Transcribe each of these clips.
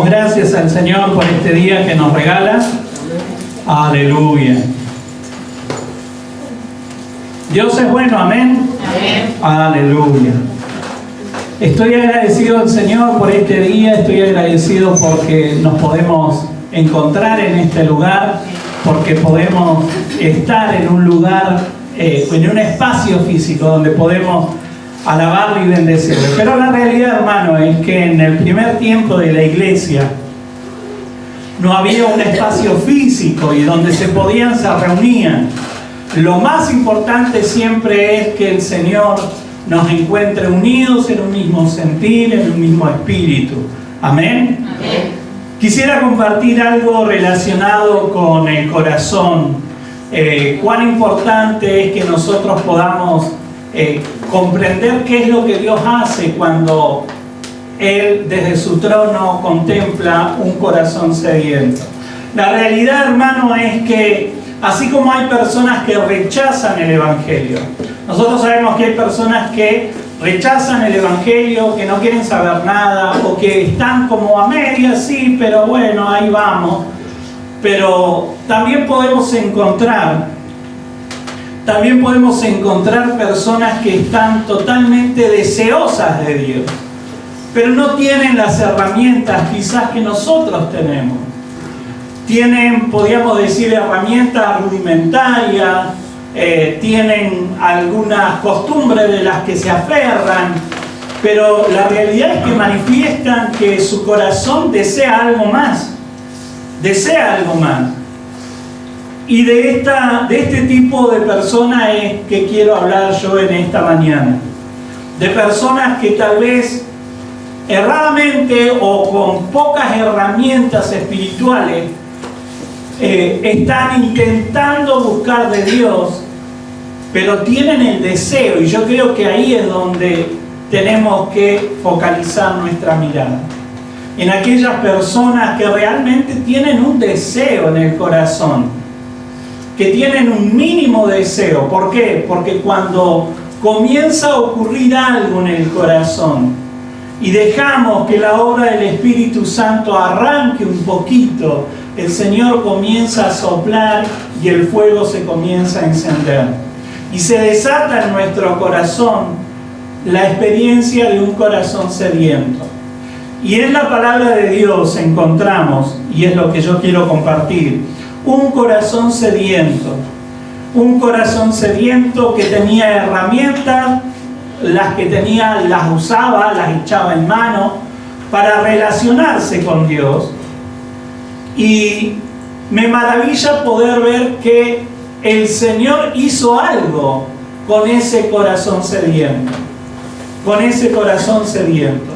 Damos gracias al Señor por este día que nos regala. Aleluya. Dios es bueno, amén. Amén. Aleluya. Estoy agradecido al Señor por este día, estoy agradecido porque nos podemos encontrar en este lugar, porque podemos estar en un lugar, en un espacio físico donde podemos alabarle y bendecirle. Pero la realidad, hermano, es que en el primer tiempo de la iglesia no había un espacio físico y donde se reunían. Lo más importante siempre es que el Señor nos encuentre unidos en un mismo sentir, en un mismo espíritu. Amén. Amén. Quisiera compartir algo relacionado con el corazón. Cuán importante es que nosotros podamos comprender qué es lo que Dios hace cuando Él desde su trono contempla un corazón sediento. La realidad, hermano, es que así como hay personas que rechazan el Evangelio, nosotros sabemos que hay personas que rechazan el Evangelio, que no quieren saber nada, o que están como a medias, sí, pero bueno, ahí vamos. Pero también podemos encontrar personas que están totalmente deseosas de Dios, pero no tienen las herramientas quizás que nosotros tenemos. Tienen, podríamos decir, herramientas rudimentarias, tienen algunas costumbres de las que se aferran, pero la realidad es que manifiestan que su corazón desea algo más. Desea algo más. Y de este tipo de personas es que quiero hablar yo en esta mañana. De personas que tal vez erradamente o con pocas herramientas espirituales están intentando buscar de Dios, pero tienen el deseo, y yo creo que ahí es donde tenemos que focalizar nuestra mirada. En aquellas personas que realmente tienen un deseo en el corazón, que tienen un mínimo deseo. ¿Por qué? Porque cuando comienza a ocurrir algo en el corazón y dejamos que la obra del Espíritu Santo arranque un poquito, el Señor comienza a soplar y el fuego se comienza a encender. Y se desata en nuestro corazón la experiencia de un corazón sediento. Y en la palabra de Dios encontramos, y es lo que yo quiero compartir, un corazón sediento. Un corazón sediento que tenía herramientas, las que tenía las usaba, las echaba en mano para relacionarse con Dios. Y me maravilla poder ver que el Señor hizo algo con ese corazón sediento. Con ese corazón sediento.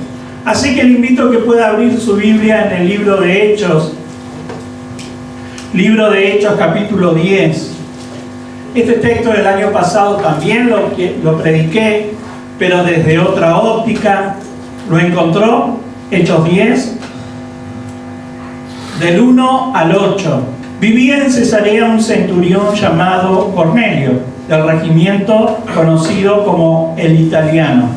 Así que le invito a que pueda abrir su Biblia en el libro de Hechos. Libro de Hechos, capítulo 10. Este texto del año pasado también lo prediqué, pero desde otra óptica. ¿Lo encontró? Hechos 10. Del 1 al 8. Vivía en Cesarea un centurión llamado Cornelio, del regimiento conocido como el Italiano.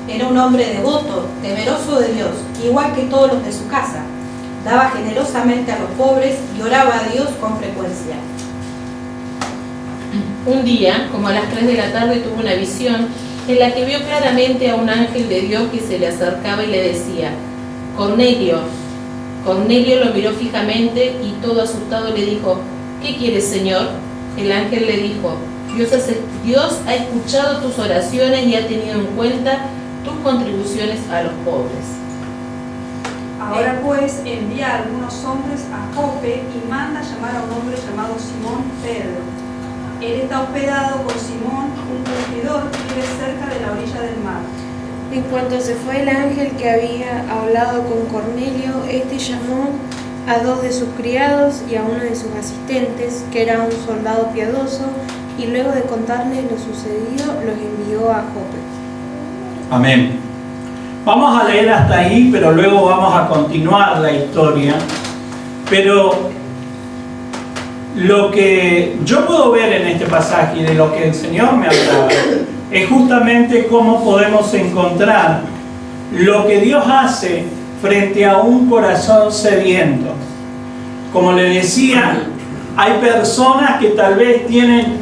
Era un hombre devoto, temeroso de Dios, igual que todos los de su casa. Daba generosamente a los pobres y oraba a Dios con frecuencia. Un día, como a las 3 de la tarde, tuvo una visión en la que vio claramente a un ángel de Dios que se le acercaba y le decía: Cornelio. Cornelio lo miró fijamente y todo asustado le dijo: ¿Qué quieres, Señor? El ángel le dijo: Dios ha escuchado tus oraciones y ha tenido en cuenta tus contribuciones a los pobres. Ahora pues envía a algunos hombres a Jope y manda llamar a un hombre llamado Simón Pedro. Él está hospedado con Simón, un curtidor que vive cerca de la orilla del mar. En cuanto se fue el ángel que había hablado con Cornelio, este llamó a 2 de sus criados y a uno de sus asistentes, que era un soldado piadoso, y luego de contarles lo sucedido, los envió a Jope. Amén. Vamos a leer hasta ahí, pero luego vamos a continuar la historia. Pero lo que yo puedo ver en este pasaje y de lo que el Señor me hablaba es justamente cómo podemos encontrar lo que Dios hace frente a un corazón sediento? Como le decía, hay personas que tal vez tienen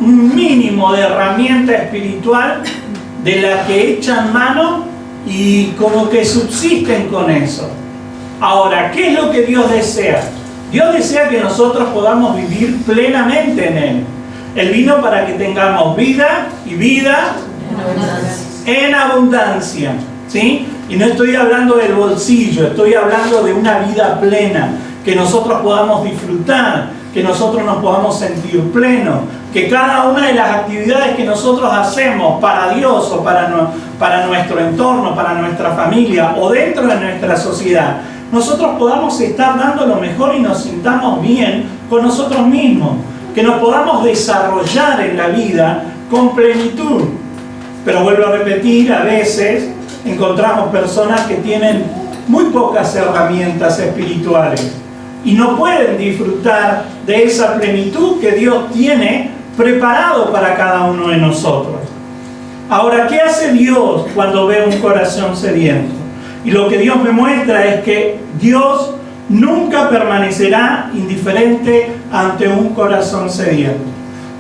un mínimo de herramienta espiritual de la que echan mano y como que subsisten con eso. Ahora, ¿qué es lo que Dios desea? Dios desea que nosotros podamos vivir plenamente en Él. Él vino para que tengamos vida y vida en abundancia, ¿sí? Y no estoy hablando del bolsillo, estoy hablando de una vida plena, que nosotros podamos disfrutar, que nosotros nos podamos sentir plenos, que cada una de las actividades que nosotros hacemos para Dios o para nuestro entorno, para nuestra familia o dentro de nuestra sociedad, nosotros podamos estar dando lo mejor y nos sintamos bien con nosotros mismos, que nos podamos desarrollar en la vida con plenitud. Pero vuelvo a repetir, a veces encontramos personas que tienen muy pocas herramientas espirituales y no pueden disfrutar de esa plenitud que Dios tiene preparado para cada uno de nosotros. Ahora, ¿qué hace Dios cuando ve un corazón sediento? Y lo que Dios me muestra es que Dios nunca permanecerá indiferente ante un corazón sediento.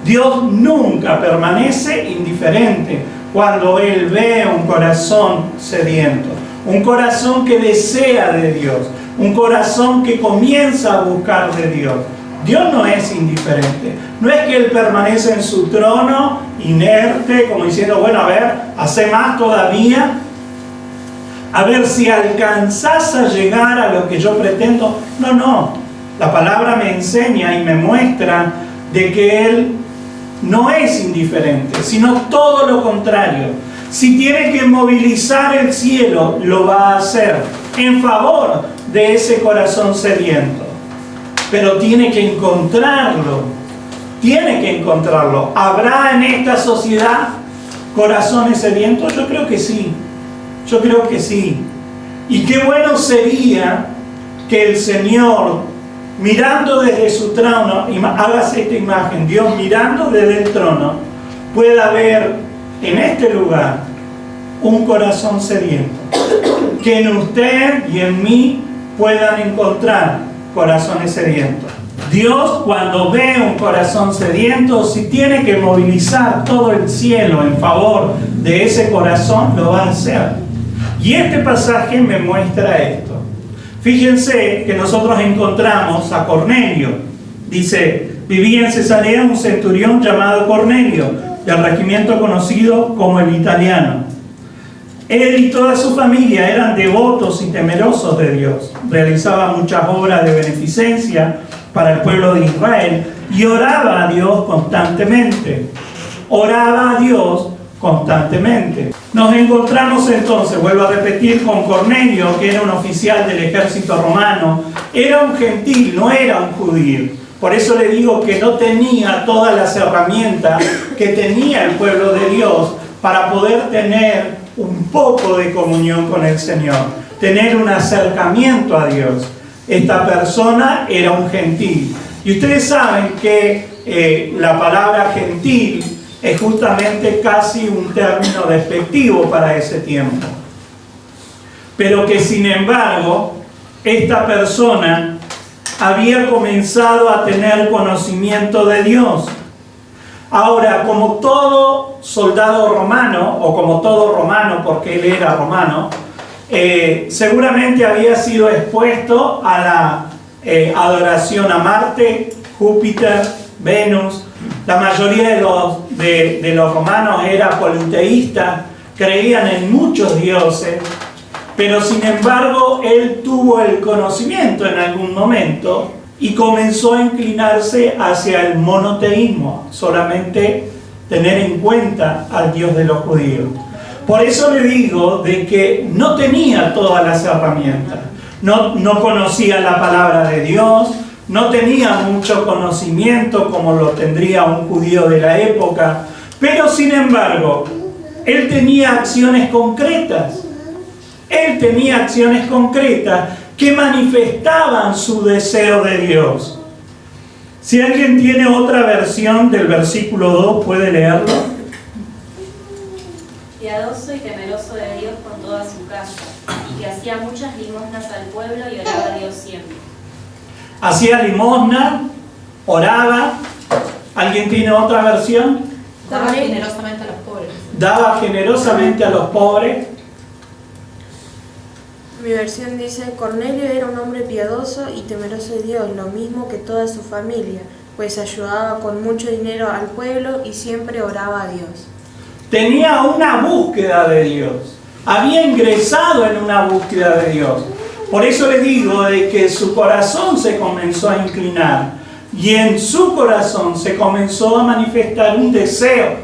Dios nunca permanece indiferente cuando Él ve un corazón sediento, un corazón que desea de Dios, un corazón que comienza a buscar de Dios. Dios no es indiferente. No es que Él permanece en su trono, inerte, como diciendo, bueno, a ver, hace más todavía, a ver si alcanzás a llegar a lo que yo pretendo. No, no. La palabra me enseña y me muestra de que Él no es indiferente, sino todo lo contrario. Si tiene que movilizar el cielo, lo va a hacer en favor de ese corazón sediento. Pero tiene que encontrarlo. Tiene que encontrarlo. ¿Habrá en esta sociedad corazones sedientos? Yo creo que sí. Yo creo que sí. Y qué bueno sería que el Señor, mirando desde su trono, hágase esta imagen, Dios mirando desde el trono, pueda ver en este lugar un corazón sediento. Que en usted y en mí puedan encontrar corazones sedientos. Dios, cuando ve un corazón sediento, si tiene que movilizar todo el cielo en favor de ese corazón, lo va a hacer. Y este pasaje me muestra esto. Fíjense que nosotros encontramos a Cornelio. Dice, vivía en Cesarea un centurión llamado Cornelio, del regimiento conocido como el Italiano. Él y toda su familia eran devotos y temerosos de Dios. Realizaban muchas obras de beneficencia para el pueblo de Israel y oraba a Dios constantemente. Oraba a Dios constantemente. Nos encontramos entonces, vuelvo a repetir, con Cornelio, que era un oficial del ejército romano. Era un gentil, no era un judío. Por eso le digo que no tenía todas las herramientas que tenía el pueblo de Dios para poder tener un poco de comunión con el Señor, tener un acercamiento a Dios. Esta persona era un gentil. Y ustedes saben que la palabra gentil es justamente casi un término despectivo para ese tiempo. Pero que sin embargo, esta persona había comenzado a tener conocimiento de Dios. Ahora, como todo soldado romano, o como todo romano, porque él era romano, seguramente había sido expuesto a la adoración a Marte, Júpiter, Venus. La mayoría de los romanos era politeístas, creían en muchos dioses, pero sin embargo él tuvo el conocimiento en algún momento y comenzó a inclinarse hacia el monoteísmo, solamente tener en cuenta al Dios de los judíos. Por eso le digo de que no tenía todas las herramientas, no conocía la palabra de Dios, no tenía mucho conocimiento como lo tendría un judío de la época, pero sin embargo, él tenía acciones concretas. Él tenía acciones concretas que manifestaban su deseo de Dios. Si alguien tiene otra versión del versículo 2, ¿puede leerlo? Piadoso y temeroso de Dios con toda su casa, y que hacía muchas limosnas al pueblo y oraba a Dios siempre. Hacía limosna, oraba. ¿Alguien tiene otra versión? Daba generosamente a los pobres. Daba generosamente a los pobres. Mi versión dice: Cornelio era un hombre piadoso y temeroso de Dios, lo mismo que toda su familia, pues ayudaba con mucho dinero al pueblo y siempre oraba a Dios. Tenía una búsqueda de Dios. Había ingresado en una búsqueda de Dios. Por eso le digo de que su corazón se comenzó a inclinar y en su corazón se comenzó a manifestar un deseo,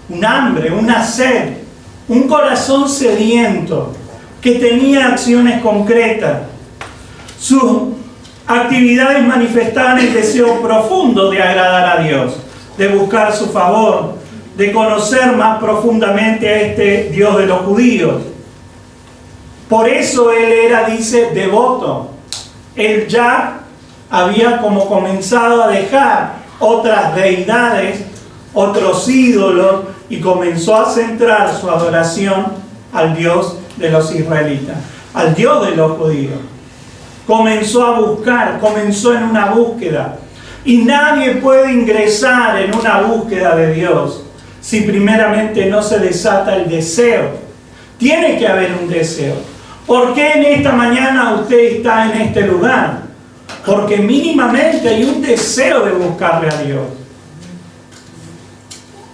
un hambre, una sed, un corazón sediento que tenía acciones concretas. Sus actividades manifestaban el deseo profundo de agradar a Dios, de buscar su favor, de conocer más profundamente a este Dios de los judíos. Por eso él era, dice, devoto. Él ya había como comenzado a dejar otras deidades, otros ídolos, y comenzó a centrar su adoración al Dios de los israelitas, al Dios de los judíos. Comenzó a buscar, comenzó en una búsqueda. Y nadie puede ingresar en una búsqueda de Dios si primeramente no se desata el deseo. Tiene que haber un deseo. ¿Por qué en esta mañana usted está en este lugar? Porque mínimamente hay un deseo de buscarle a Dios.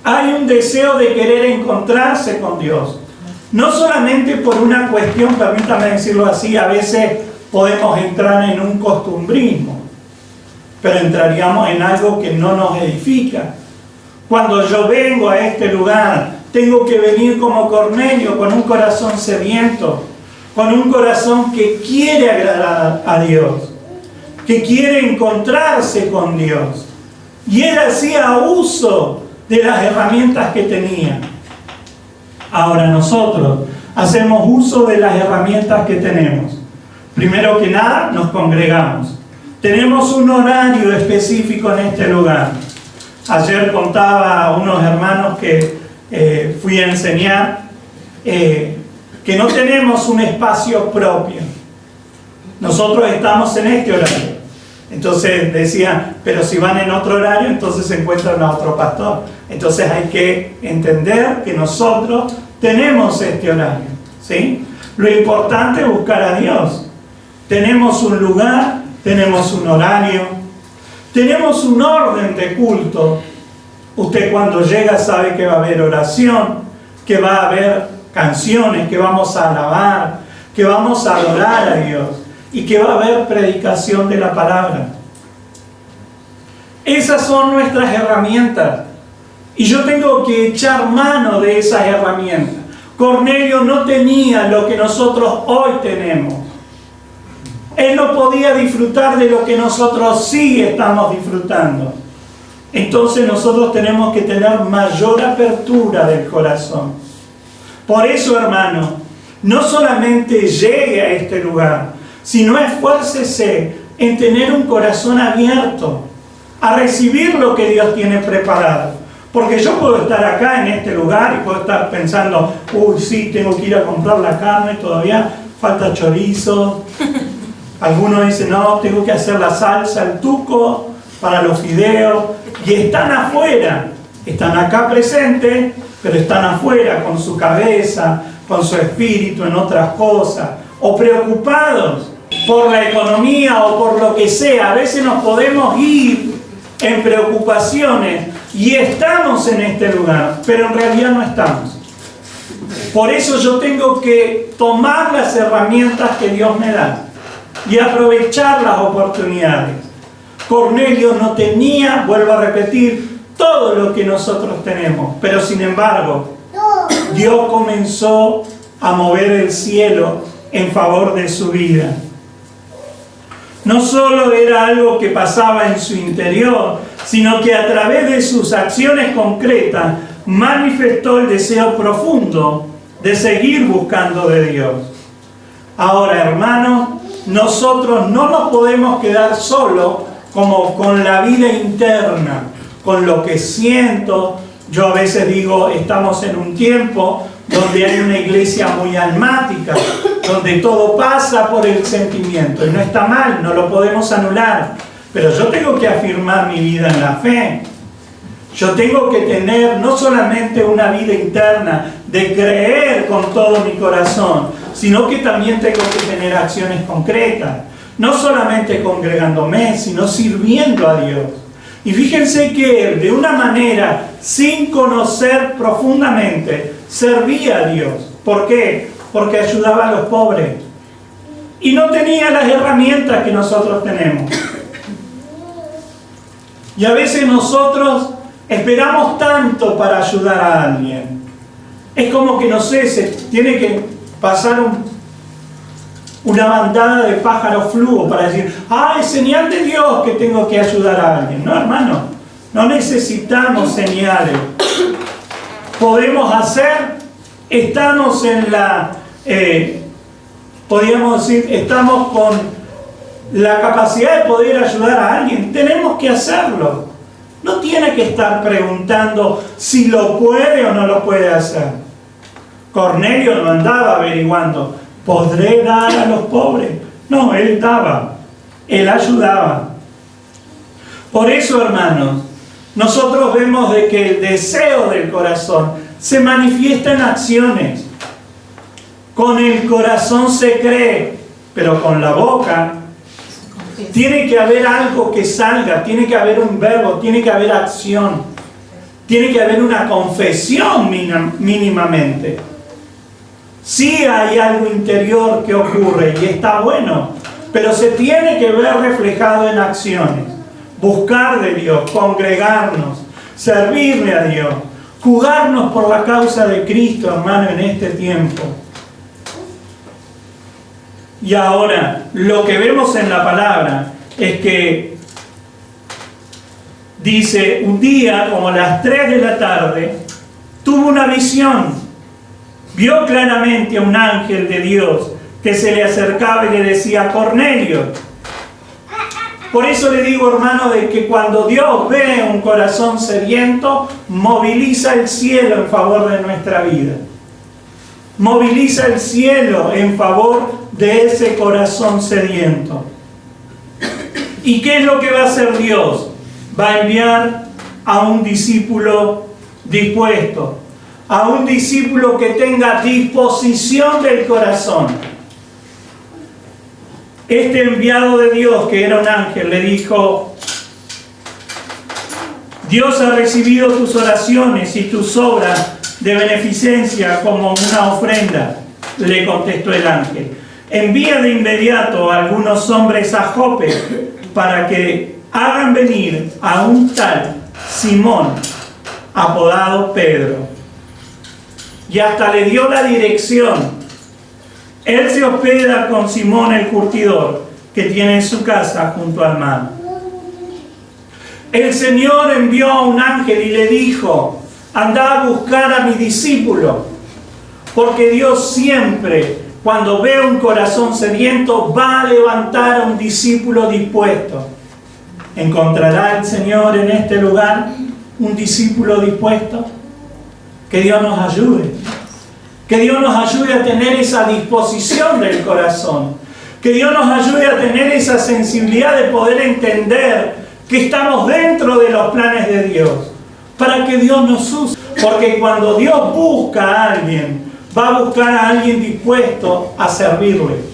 Hay un deseo de querer encontrarse con Dios. No solamente por una cuestión, permítame decirlo así, a veces podemos entrar en un costumbrismo, pero entraríamos en algo que no nos edifica. Cuando yo vengo a este lugar, tengo que venir como Cornelio, con un corazón sediento, con un corazón que quiere agradar a Dios, que quiere encontrarse con Dios. Y él hacía uso de las herramientas que tenía. Ahora nosotros hacemos uso de las herramientas que tenemos. Primero que nada, nos congregamos. Tenemos un horario específico en este lugar. Ayer contaba a unos hermanos que fui a enseñar que no tenemos un espacio propio. Nosotros estamos en este horario. Entonces decían, pero si van en otro horario, entonces se encuentran a otro pastor. Entonces hay que entender que nosotros tenemos este horario, ¿sí? Lo importante es buscar a Dios. Tenemos un lugar, tenemos un horario, tenemos un orden de culto. Usted cuando llega sabe que va a haber oración, que va a haber canciones, que vamos a alabar, que vamos a adorar a Dios y que va a haber predicación de la palabra. Esas son nuestras herramientas y yo tengo que echar mano de esas herramientas. Cornelio no tenía lo que nosotros hoy tenemos. Él no podía disfrutar de lo que nosotros sí estamos disfrutando. Entonces nosotros tenemos que tener mayor apertura del corazón. Por eso, hermano, no solamente llegue a este lugar, sino esfuércese en tener un corazón abierto a recibir lo que Dios tiene preparado. Porque yo puedo estar acá en este lugar y puedo estar pensando, uy, sí, tengo que ir a comprar la carne, todavía falta chorizo. Algunos dicen, no, tengo que hacer la salsa, el tuco para los fideos. Y están afuera, están acá presentes, pero están afuera con su cabeza, con su espíritu en otras cosas, o preocupados por la economía o por lo que sea. A veces nos podemos ir en preocupaciones y estamos en este lugar, pero en realidad no estamos. Por eso yo tengo que tomar las herramientas que Dios me da y aprovechar las oportunidades. Cornelio no tenía, vuelvo a repetir, todo lo que nosotros tenemos, pero sin embargo, Dios comenzó a mover el cielo en favor de su vida. No solo era algo que pasaba en su interior, sino que a través de sus acciones concretas manifestó el deseo profundo de seguir buscando de Dios. Ahora, hermanos, nosotros no nos podemos quedar solo como con la vida interna, con lo que siento. Yo a veces digo, estamos en un tiempo donde hay una iglesia muy almática, donde todo pasa por el sentimiento. Y no está mal, no lo podemos anular. Pero yo tengo que afirmar mi vida en la fe. Yo tengo que tener no solamente una vida interna de creer con todo mi corazón, sino que también tengo que tener acciones concretas. No solamente congregándome, sino sirviendo a Dios. Y fíjense que él, de una manera, sin conocer profundamente, servía a Dios. ¿Por qué? Porque ayudaba a los pobres. Y no tenía las herramientas que nosotros tenemos. Y a veces nosotros esperamos tanto para ayudar a alguien. Es como que, no sé, se tiene que pasar una bandada de pájaros fluos para decir, es señal de Dios que tengo que ayudar a alguien. No, hermano, no necesitamos señales. Podemos hacer, estamos en la, podríamos decir, estamos con la capacidad de poder ayudar a alguien. Tenemos que hacerlo. No tiene que estar preguntando si lo puede o no lo puede hacer. Cornelio no andaba averiguando, ¿podré dar a los pobres? No, él daba, él ayudaba. Por eso, hermanos, nosotros vemos de que el deseo del corazón se manifiesta en acciones. Con el corazón se cree, pero con la boca tiene que haber algo que salga, tiene que haber un verbo, tiene que haber acción, tiene que haber una confesión mínimamente. Sí hay algo interior que ocurre y está bueno, pero se tiene que ver reflejado en acciones. Buscar de Dios, congregarnos, servirle a Dios, jugarnos por la causa de Cristo, hermano, en este tiempo. Y ahora, lo que vemos en la palabra es que dice, un día, como a las 3 de la tarde, tuvo una visión. Vio claramente a un ángel de Dios que se le acercaba y le decía, Cornelio. Por eso le digo, hermano, de que cuando Dios ve un corazón sediento, moviliza el cielo en favor de nuestra vida. Moviliza el cielo en favor de ese corazón sediento. ¿Y qué es lo que va a hacer Dios? Va a enviar a un discípulo dispuesto, a un discípulo que tenga disposición del corazón. Este enviado de Dios, que era un ángel, le dijo, Dios ha recibido tus oraciones y tus obras de beneficencia como una ofrenda, le contestó el ángel. Envía de inmediato a algunos hombres a Jope para que hagan venir a un tal Simón, apodado Pedro. Y hasta le dio la dirección. Él se hospeda con Simón el curtidor, que tiene su casa junto al mar. El Señor envió a un ángel y le dijo, anda a buscar a mi discípulo, porque Dios siempre, cuando ve un corazón sediento, va a levantar a un discípulo dispuesto. ¿Encontrará el Señor en este lugar un discípulo dispuesto? Que Dios nos ayude. Que Dios nos ayude a tener esa disposición del corazón. Que Dios nos ayude a tener esa sensibilidad de poder entender que estamos dentro de los planes de Dios. Para que Dios nos use. Porque cuando Dios busca a alguien, va a buscar a alguien dispuesto a servirle.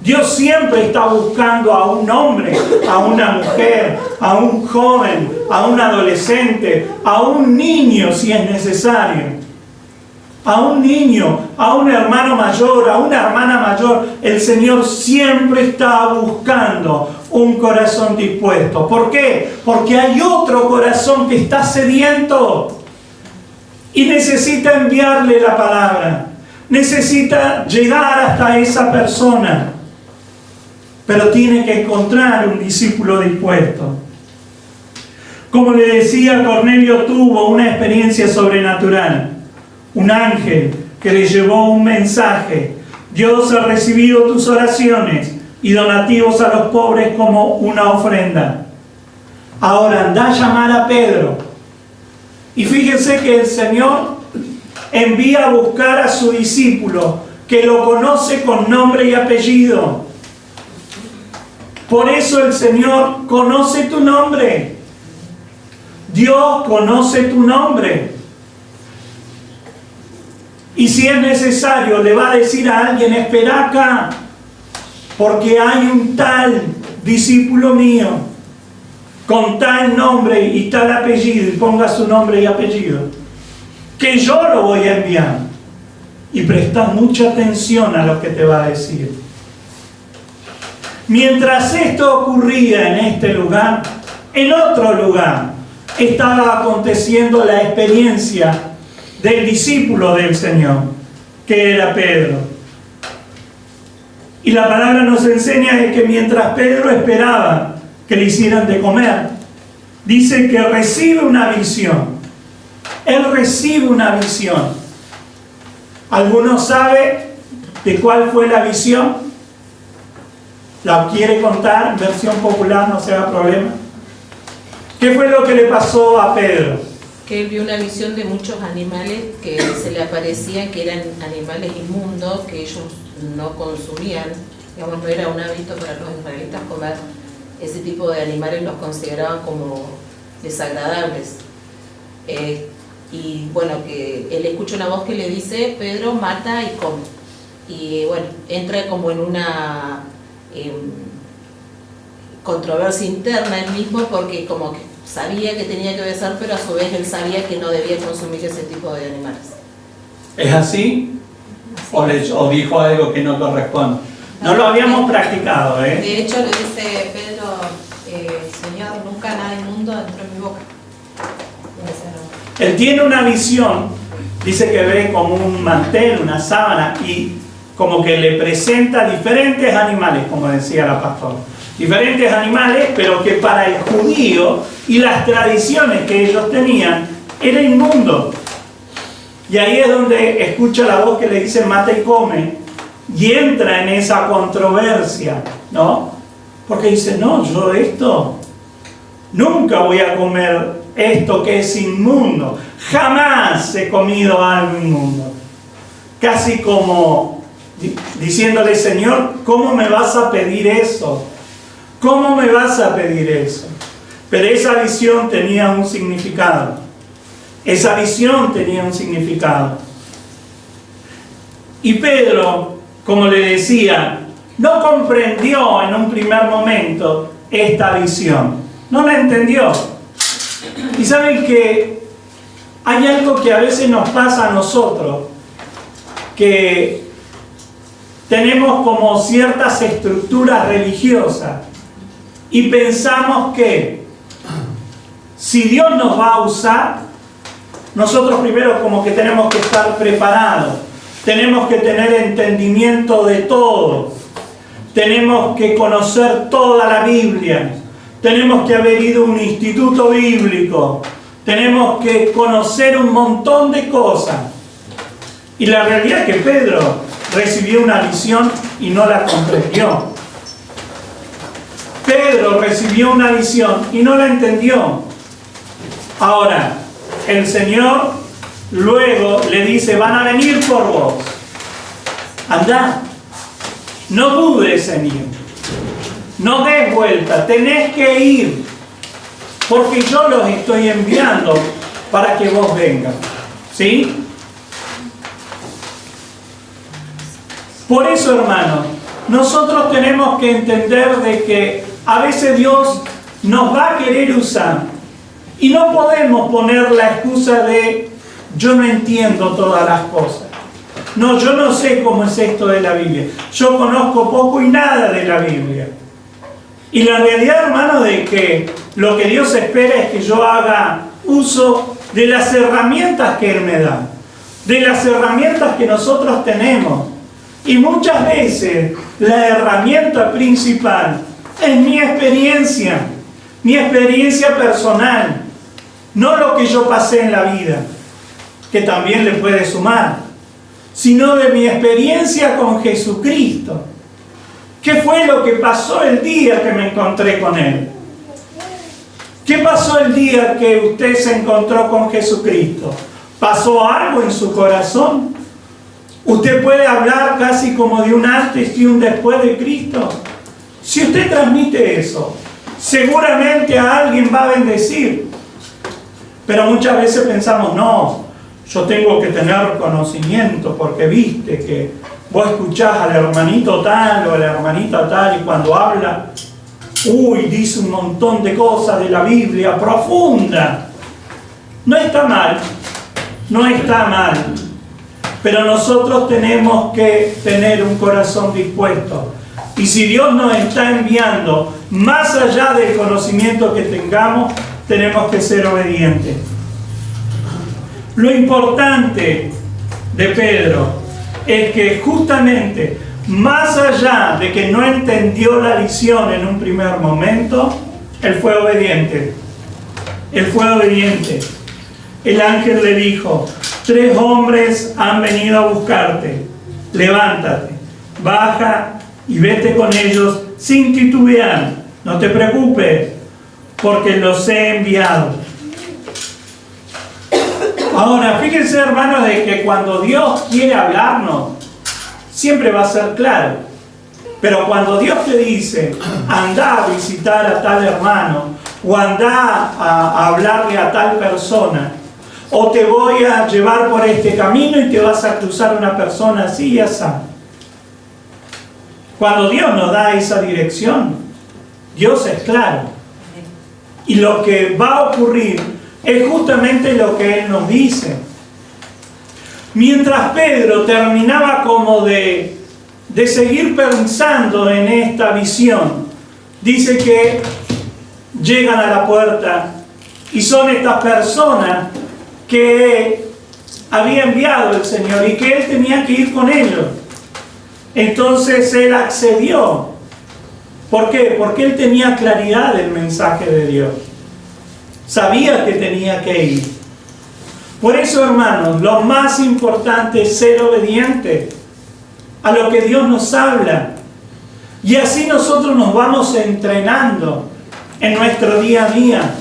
Dios siempre está buscando a un hombre, a una mujer, a un joven, a un adolescente, a un niño si es necesario. A un niño, a un hermano mayor, a una hermana mayor. El Señor siempre está buscando un corazón dispuesto. ¿Por qué? Porque hay otro corazón que está sediento y necesita enviarle la palabra. Necesita llegar hasta esa persona. Pero tiene que encontrar un discípulo dispuesto. Como le decía, Cornelio tuvo una experiencia sobrenatural. Un ángel que le llevó un mensaje. Dios ha recibido tus oraciones y donativos a los pobres como una ofrenda. Ahora anda a llamar a Pedro. Y fíjense que el Señor envía a buscar a su discípulo, que lo conoce con nombre y apellido. Por eso el Señor conoce tu nombre. Dios conoce tu nombre. Y si es necesario, le va a decir a alguien: espera acá, porque hay un tal discípulo mío, con tal nombre y tal apellido, y ponga su nombre y apellido, que yo lo voy a enviar. Y presta mucha atención a lo que te va a decir. Mientras esto ocurría en este lugar, en otro lugar estaba aconteciendo la experiencia del discípulo del Señor, que era Pedro. Y la palabra nos enseña de que mientras Pedro esperaba que le hicieran de comer, dice que recibe una visión. Él recibe una visión. ¿Alguno sabe de cuál fue la visión? ¿La quiere contar en versión popular? No se haga problema. ¿Qué fue lo que le pasó a Pedro? Que él vio una visión de muchos animales que se le aparecían, que eran animales inmundos, que ellos no consumían. Digamos, no era un hábito para los israelitas comer ese tipo de animales, los consideraban como desagradables. Y bueno, que él escucha una voz que le dice: Pedro, mata y come. Y bueno, entra como en una controversia interna él mismo, porque como que sabía que tenía que obedecer, pero a su vez él sabía que no debía consumir ese tipo de animales. ¿Es así? ¿O dijo algo que no corresponde? No lo habíamos practicado, ¿eh? De hecho, le dice Pedro: Señor, nunca nada inmundo entró en mi boca. Él tiene una visión, dice que ve como un mantel, una sábana, y como que le presenta diferentes animales, como decía la pastora. Diferentes animales, pero que para el judío y las tradiciones que ellos tenían, era inmundo. Y ahí es donde escucha la voz que le dice: mata y come, y entra en esa controversia, ¿no? Porque dice: no, yo esto, nunca voy a comer esto que es inmundo. Jamás he comido algo inmundo. Casi como diciéndole: Señor, ¿cómo me vas a pedir eso? ¿Cómo me vas a pedir eso? Pero esa visión tenía un significado. Esa visión tenía un significado. Y Pedro, como le decía, no comprendió en un primer momento esta visión. No la entendió. Y saben que hay algo que a veces nos pasa a nosotros, que tenemos como ciertas estructuras religiosas y pensamos que si Dios nos va a usar, nosotros primero como que tenemos que estar preparados, tenemos que tener entendimiento de todo, tenemos que conocer toda la Biblia, tenemos que haber ido a un instituto bíblico, tenemos que conocer un montón de cosas. Y la realidad es que Pedro recibió una visión y no la comprendió. Pedro recibió una visión y no la entendió. Ahora, el Señor luego le dice: van a venir por vos. Andá, no dudes en ir, no des vuelta, tenés que ir, porque yo los estoy enviando para que vos vengas. ¿Sí? Por eso, hermanos, nosotros tenemos que entender de que a veces Dios nos va a querer usar y no podemos poner la excusa de: yo no entiendo todas las cosas. No, yo no sé cómo es esto de la Biblia. Yo conozco poco y nada de la Biblia. Y la realidad, hermano, de que lo que Dios espera es que yo haga uso de las herramientas que Él me da, de las herramientas que nosotros tenemos. Y muchas veces la herramienta principal es mi experiencia personal, no lo que yo pasé en la vida, que también le puede sumar, sino de mi experiencia con Jesucristo. ¿Qué fue lo que pasó el día que me encontré con Él? ¿Qué pasó el día que usted se encontró con Jesucristo? ¿Pasó algo en su corazón? Usted puede hablar casi como de un antes y un después de Cristo. Si usted transmite eso, seguramente a alguien va a bendecir. Pero muchas veces pensamos, no, yo tengo que tener conocimiento porque viste que vos escuchás al hermanito tal o a la hermanita tal y cuando habla, dice un montón de cosas de la Biblia profunda. No está mal, no está mal. Pero nosotros tenemos que tener un corazón dispuesto. Y si Dios nos está enviando, más allá del conocimiento que tengamos, tenemos que ser obedientes. Lo importante de Pedro es que justamente, más allá de que no entendió la lección en un primer momento, él fue obediente. Él fue obediente. El ángel le dijo: 3 hombres han venido a buscarte. Levántate, baja y vete con ellos sin titubear. No te preocupes, porque los he enviado. Ahora, fíjense, hermanos, de que cuando Dios quiere hablarnos, siempre va a ser claro. Pero cuando Dios te dice, anda a visitar a tal hermano, o anda a hablarle a tal persona, o te voy a llevar por este camino y te vas a cruzar una persona así y así. Cuando Dios nos da esa dirección, Dios es claro. Y lo que va a ocurrir es justamente lo que Él nos dice. Mientras Pedro terminaba como de seguir pensando en esta visión, dice que llegan a la puerta y son estas personas que había enviado el Señor y que él tenía que ir con ellos. Entonces él accedió. ¿Por qué? Porque él tenía claridad del mensaje de Dios. Sabía que tenía que ir. Por eso, hermanos, lo más importante es ser obediente a lo que Dios nos habla. Y así nosotros nos vamos entrenando en nuestro día a día.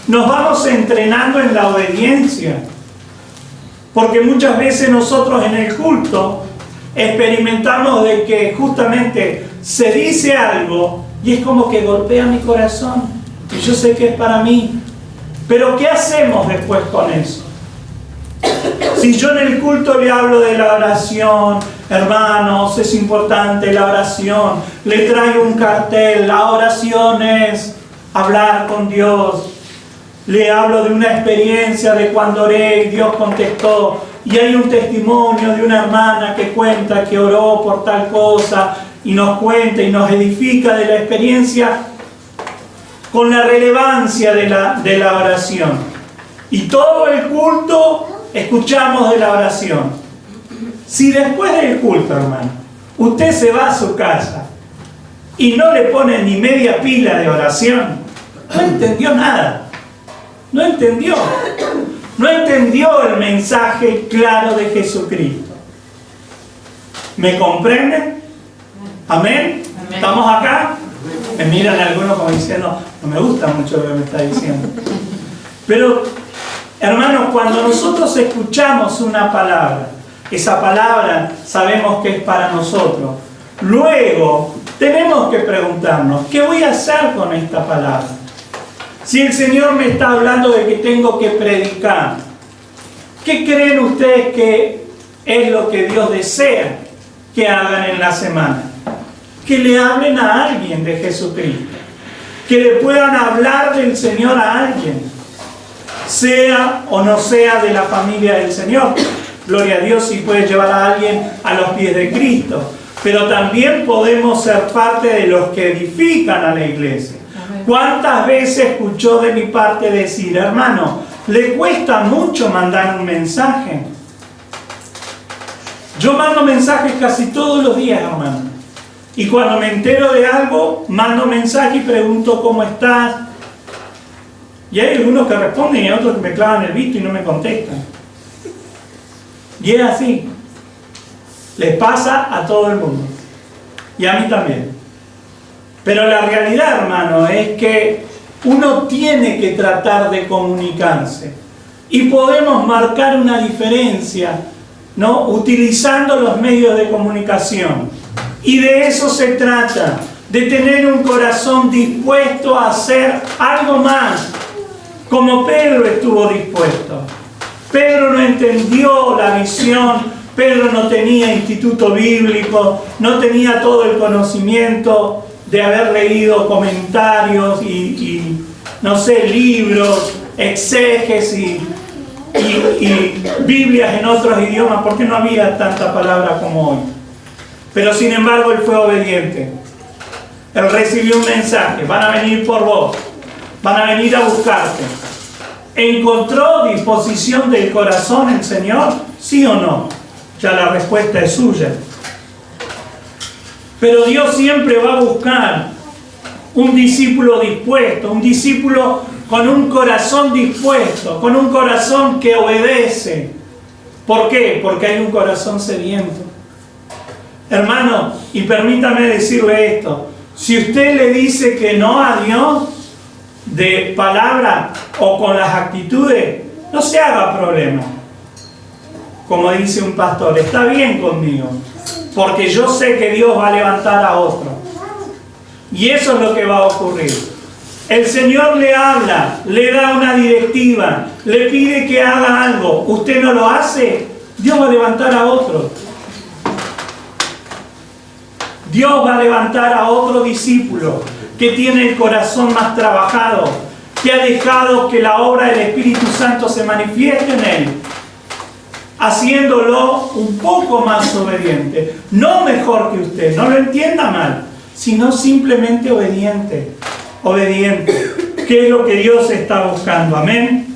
Nos vamos entrenando en la obediencia. Porque muchas veces nosotros en el culto experimentamos de que justamente se dice algo y es como que golpea mi corazón. Y yo sé que es para mí. Pero ¿qué hacemos después con eso? Si yo en el culto le hablo de la oración, hermanos, es importante la oración, le traigo un cartel, la oración es hablar con Dios, le hablo de una experiencia de cuando oré y Dios contestó, y hay un testimonio de una hermana que cuenta que oró por tal cosa, y nos cuenta y nos edifica de la experiencia con la relevancia de la oración. Y todo el culto escuchamos de la oración. Si después del culto, hermano, usted se va a su casa y no le pone ni media pila de oración, no entendió nada. No entendió. No entendió el mensaje claro de Jesucristo. ¿Me comprenden? ¿Amén? ¿Estamos acá? Me miran algunos como diciendo, no me gusta mucho lo que me está diciendo. Pero, hermanos, cuando nosotros escuchamos una palabra, esa palabra sabemos que es para nosotros. Luego, tenemos que preguntarnos, ¿qué voy a hacer con esta palabra? Si el Señor me está hablando de que tengo que predicar, ¿qué creen ustedes que es lo que Dios desea que hagan en la semana? Que le hablen a alguien de Jesucristo, que le puedan hablar del Señor a alguien, sea o no sea de la familia del Señor. Gloria a Dios si puede llevar a alguien a los pies de Cristo, pero también podemos ser parte de los que edifican a la iglesia. ¿Cuántas veces escuchó de mi parte decir, hermano, le cuesta mucho mandar un mensaje? Yo mando mensajes casi todos los días, hermano. Y cuando me entero de algo, mando mensaje y pregunto cómo estás. Y hay algunos que responden y otros que me clavan el visto y no me contestan. Y es así. Les pasa a todo el mundo. Y a mí también. Pero la realidad, hermano, es que uno tiene que tratar de comunicarse. y podemos marcar una diferencia, ¿no? Utilizando los medios de comunicación. Y de eso se trata, de tener un corazón dispuesto a hacer algo más, como Pedro estuvo dispuesto. Pedro no entendió la visión, Pedro no tenía instituto bíblico, no tenía todo el conocimiento de haber leído comentarios y no sé, libros, exégesis y Biblias en otros idiomas, porque no había tanta palabra como hoy. Pero sin embargo él fue obediente. Él recibió un mensaje: van a venir por vos, van a venir a buscarte. ¿Encontró disposición del corazón el Señor? ¿Sí o no? Ya la respuesta es suya. Pero Dios siempre va a buscar un discípulo dispuesto, un discípulo con un corazón dispuesto, con un corazón que obedece. ¿Por qué? Porque hay un corazón sediento. Hermano, y permítame decirle esto: si usted le dice que no a Dios de palabra o con las actitudes, no se haga problema. Como dice un pastor, está bien conmigo, porque yo sé que Dios va a levantar a otro. Y eso es lo que va a ocurrir. El Señor le habla, le da una directiva, le pide que haga algo. Usted no lo hace, Dios va a levantar a otro. Dios va a levantar a otro discípulo que tiene el corazón más trabajado, que ha dejado que la obra del Espíritu Santo se manifieste en él, haciéndolo un poco más obediente. No mejor que usted, no lo entienda mal, sino simplemente obediente. Obediente, que es lo que Dios está buscando. Amén.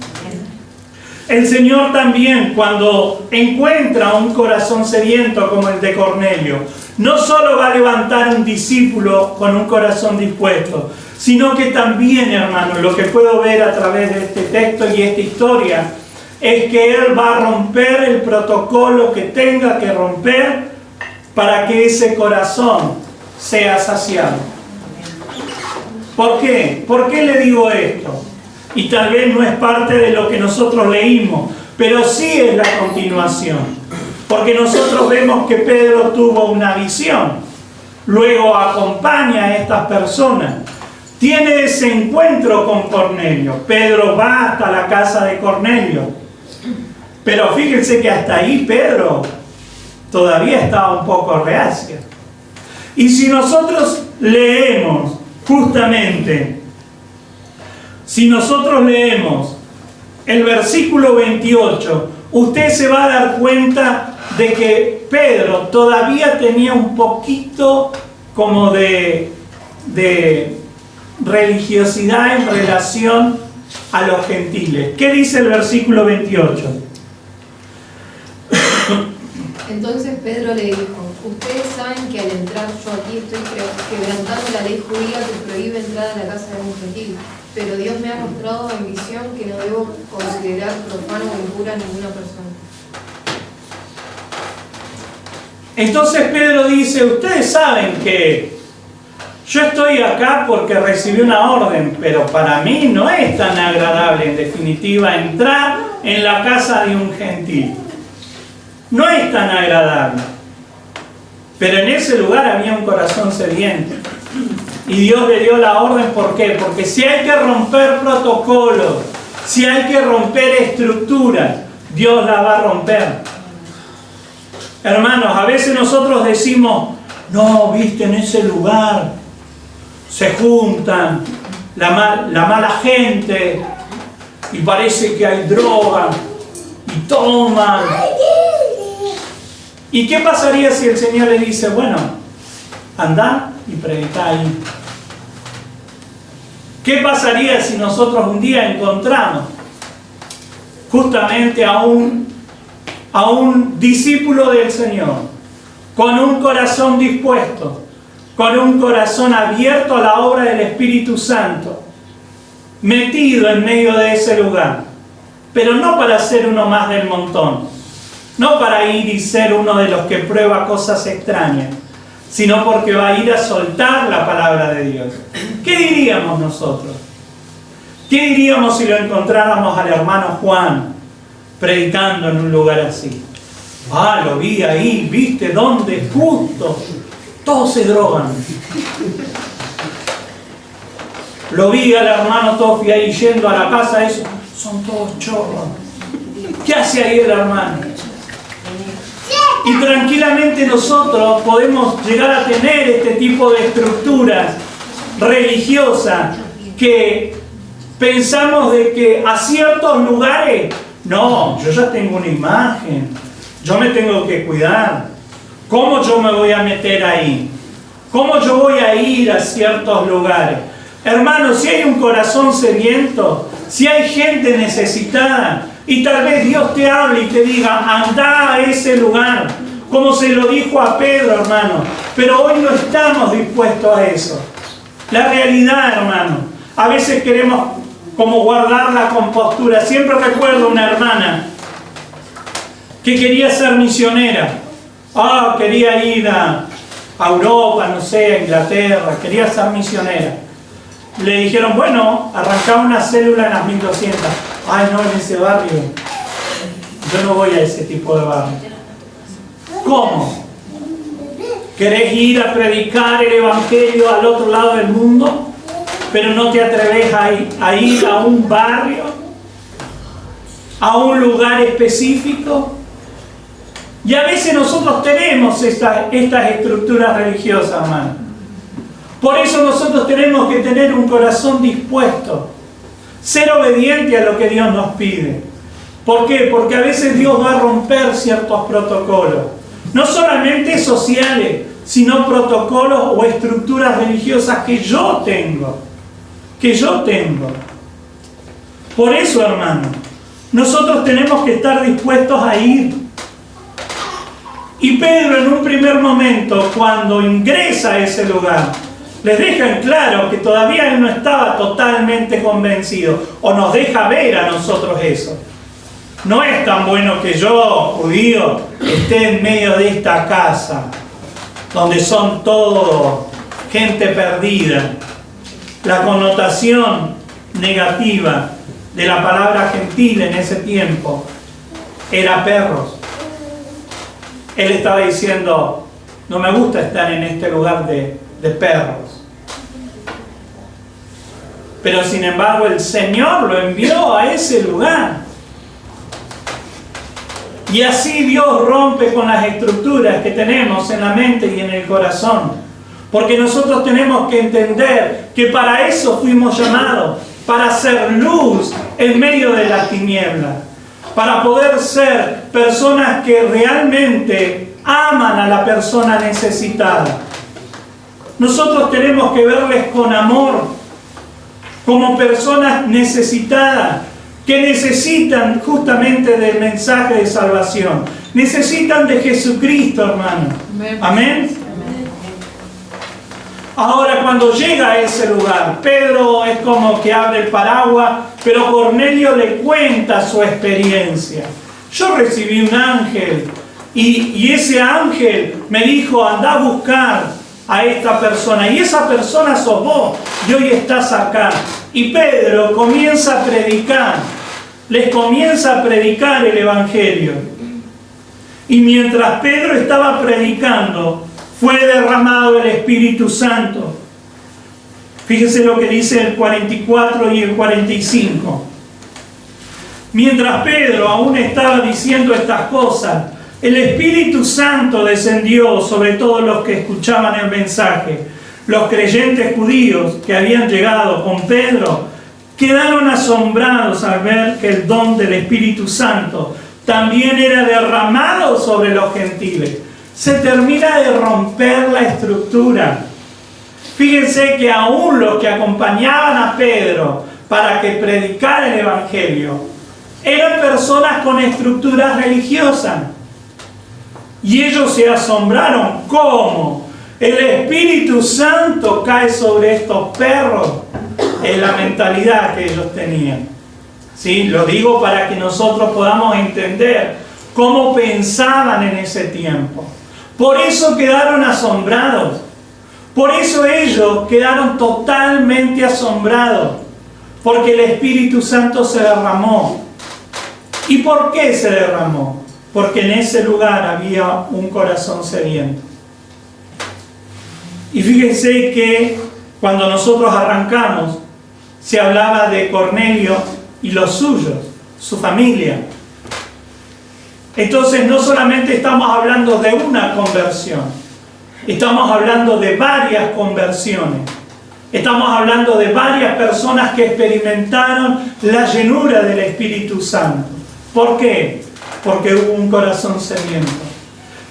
El Señor también, cuando encuentra un corazón sediento como el de Cornelio, no solo va a levantar un discípulo con un corazón dispuesto, sino que también, hermano, lo que puedo ver a través de este texto y esta historia, es que Él va a romper el protocolo que tenga que romper para que ese corazón sea saciado. ¿Por qué? ¿Por qué le digo esto? Y tal vez no es parte de lo que nosotros leímos, pero sí es la continuación. Porque nosotros vemos que Pedro tuvo una visión, luego acompaña a estas personas, tiene ese encuentro con Cornelio. Pedro va hasta la casa de Cornelio, pero fíjense que hasta ahí Pedro todavía estaba un poco reacio. Y si nosotros leemos justamente, si nosotros leemos el versículo 28, usted se va a dar cuenta de que Pedro todavía tenía un poquito como de religiosidad en relación a los gentiles. ¿Qué dice el versículo 28? Entonces Pedro le dijo: ustedes saben que al entrar yo aquí estoy quebrantando la ley judía que prohíbe entrar a la casa de un gentil, pero Dios me ha mostrado en visión que no debo considerar profano o impura a ninguna persona. Entonces Pedro dice: ustedes saben que yo estoy acá porque recibí una orden, pero para mí no es tan agradable, en definitiva, entrar en la casa de un gentil. No es tan agradable. Pero en ese lugar había un corazón sediento. Y Dios le dio la orden, ¿por qué? Porque si hay que romper protocolos, si hay que romper estructuras, Dios la va a romper. Hermanos, a veces nosotros decimos: no, viste, en ese lugar se juntan la mala gente y parece que hay droga y toman. ¿Y qué pasaría si el Señor le dice: bueno, andá y predicá ahí? ¿Qué pasaría si nosotros un día encontramos justamente a un discípulo del Señor con un corazón dispuesto, con un corazón abierto a la obra del Espíritu Santo, metido en medio de ese lugar, pero no para ser uno más del montón, no para ir y ser uno de los que prueba cosas extrañas, sino porque va a ir a soltar la palabra de Dios? ¿Qué diríamos nosotros? ¿Qué diríamos si lo encontráramos al hermano Juan predicando en un lugar así. Ah, lo vi ahí, ¿viste dónde? Justo. Todos se drogan. Lo vi al hermano Tofi ahí yendo a la casa, eso. Son todos chorros. ¿Qué hace ahí el hermano? Y tranquilamente nosotros podemos llegar a tener este tipo de estructuras religiosas que pensamos de que a ciertos lugares, no, yo ya tengo una imagen, yo me tengo que cuidar. ¿Cómo yo me voy a meter ahí? ¿Cómo yo voy a ir a ciertos lugares? Hermanos, si hay un corazón sediento, si hay gente necesitada, y tal vez Dios te hable y te diga, anda a ese lugar, como se lo dijo a Pedro, hermano. Pero hoy no estamos dispuestos a eso. La realidad, hermano, a veces queremos como guardar la compostura. Siempre recuerdo una hermana que quería ser misionera. Quería ir a Europa, no sé, a Inglaterra, quería ser misionera. Le dijeron, bueno, arrancá una célula en las 1200. Ay, no, en ese barrio. Yo no voy a ese tipo de barrio. ¿Cómo? ¿Querés ir a predicar el evangelio al otro lado del mundo? Pero no te atreves a ir a un barrio, a un lugar específico. Y a veces nosotros tenemos estas estructuras religiosas, hermano. Por eso nosotros tenemos que tener un corazón dispuesto, ser obediente a lo que Dios nos pide. ¿Por qué? Porque a veces Dios va a romper ciertos protocolos, no solamente sociales, sino protocolos o estructuras religiosas que yo tengo. Por eso, hermano, nosotros tenemos que estar dispuestos a ir. Y Pedro, en un primer momento, cuando ingresa a ese lugar, les deja en claro que todavía él no estaba totalmente convencido, o nos deja ver a nosotros eso. No es tan bueno que yo, judío, esté en medio de esta casa, donde son todo gente perdida. La connotación negativa de la palabra gentil en ese tiempo era perros. Él estaba diciendo, no me gusta estar en este lugar de perros. Pero sin embargo el Señor lo envió a ese lugar. Y así Dios rompe con las estructuras que tenemos en la mente y en el corazón. Porque nosotros tenemos que entender que para eso fuimos llamados, para hacer luz en medio de las tinieblas, para poder ser personas que realmente aman a la persona necesitada. Nosotros tenemos que verles con amor, como personas necesitadas, que necesitan justamente del mensaje de salvación. Necesitan de Jesucristo, hermano. Amén. Ahora, cuando llega a ese lugar, Pedro es como que abre el paraguas, pero Cornelio le cuenta su experiencia. Yo recibí un ángel y ese ángel me dijo, anda a buscar a esta persona, y esa persona sos vos, y hoy estás acá. Y Pedro comienza a predicar, les comienza a predicar el evangelio. Y mientras Pedro estaba predicando, fue derramado el Espíritu Santo. Fíjense lo que dice el 44 y el 45. Mientras Pedro aún estaba diciendo estas cosas, el Espíritu Santo descendió sobre todos los que escuchaban el mensaje. Los creyentes judíos que habían llegado con Pedro quedaron asombrados al ver que el don del Espíritu Santo también era derramado sobre los gentiles. Se termina de romper la estructura. Fíjense que aún los que acompañaban a Pedro para que predicara el evangelio eran personas con estructuras religiosas. Y ellos se asombraron. ¿Cómo? El Espíritu Santo cae sobre estos perros. Es la mentalidad que ellos tenían. ¿Sí? Lo digo para que nosotros podamos entender cómo pensaban en ese tiempo. Por eso quedaron asombrados. Por eso ellos quedaron totalmente asombrados. Porque el Espíritu Santo se derramó. ¿Y por qué se derramó? Porque en ese lugar había un corazón sediento. Y fíjense que cuando nosotros arrancamos, se hablaba de Cornelio y los suyos, su familia. Entonces no solamente estamos hablando de una conversión, estamos hablando de varias conversiones. Estamos hablando de varias personas que experimentaron la llenura del Espíritu Santo. ¿Por qué? Porque hubo un corazón sediento.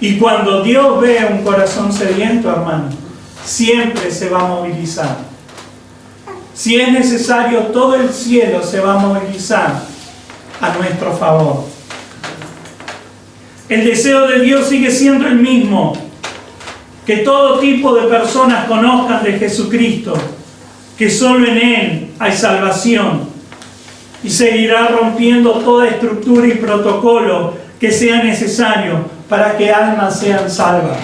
Y cuando Dios ve un corazón sediento, hermano, siempre se va a movilizar. Si es necesario, todo el cielo se va a movilizar a nuestro favor. El deseo de Dios sigue siendo el mismo: que todo tipo de personas conozcan de Jesucristo, que solo en Él hay salvación, y seguirá rompiendo toda estructura y protocolo que sea necesario para que almas sean salvas.